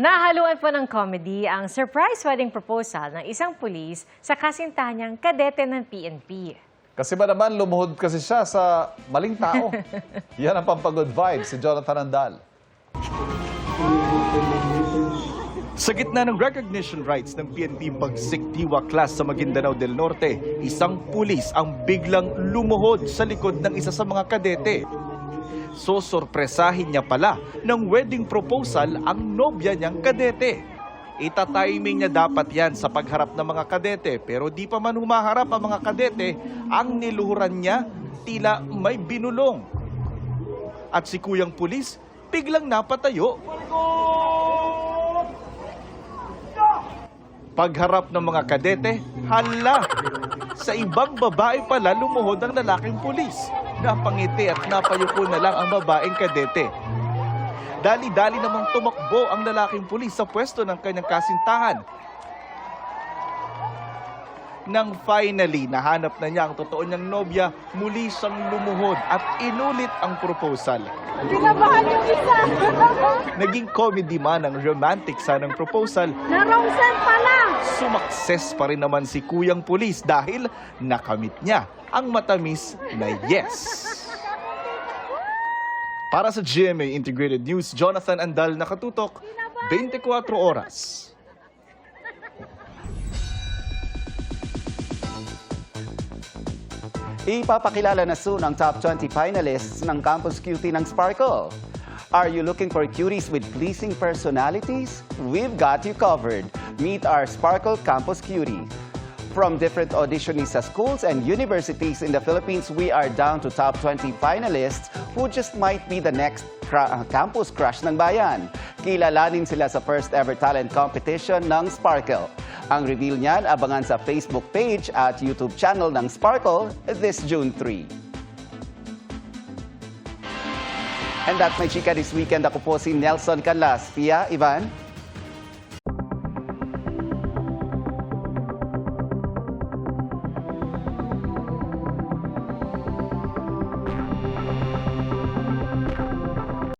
Nahaluan po ng comedy ang surprise wedding proposal ng isang pulis sa kasintahan niyang kadete ng PNP. Kasi ba naman lumuhod kasi siya sa maling tao? Yan ang pampagod vibe si Jonathan Andal. Sa gitna ng recognition rights ng PNP Pagsikdiwa class sa Maguindanao del Norte, isang pulis ang biglang lumuhod sa likod ng isa sa mga kadete. So sorpresahin niya pala ng wedding proposal ang nobya niyang kadete. Ita-timing niya dapat yan sa pagharap ng mga kadete, pero di pa man humaharap ang mga kadete, ang niluhuran niya tila may binulong. At si kuyang pulis biglang napatayo. Pagharap ng mga kadete, hala! Sa ibang babae pala lumuhod ang lalaking pulis. Napangiti at napayuko na lang ang babaeng kadete. Dali-dali namang tumakbo ang lalaking pulis sa pwesto ng kanyang kasintahan. Nang finally nahanap na niya ang totoo niyang nobya, muli siyang lumuhod at inulit ang proposal. Kinabahan yung isa. Naging comedy man ang romantic sanang proposal. Na-wrong send pala. Sumakses pa rin naman si kuyang pulis dahil nakamit niya ang matamis na yes. Para sa GMA Integrated News, Jonathan Andal, nakatutok, 24 oras. Ipapakilala na soon ang top 20 finalists ng Campus Cutie ng Sparkle. Are you looking for cuties with pleasing personalities? We've got you covered. Meet our Sparkle Campus Cutie. From different auditionees sa schools and universities in the Philippines, we are down to top 20 finalists who just might be the next campus crush ng bayan. Kilalanin sila sa first ever talent competition ng Sparkle. Ang reveal niyan, abangan sa Facebook page at YouTube channel ng Sparkle this June 3. And that's my chika this weekend. Ako po si Nelson Canlas. Pia, Ivan?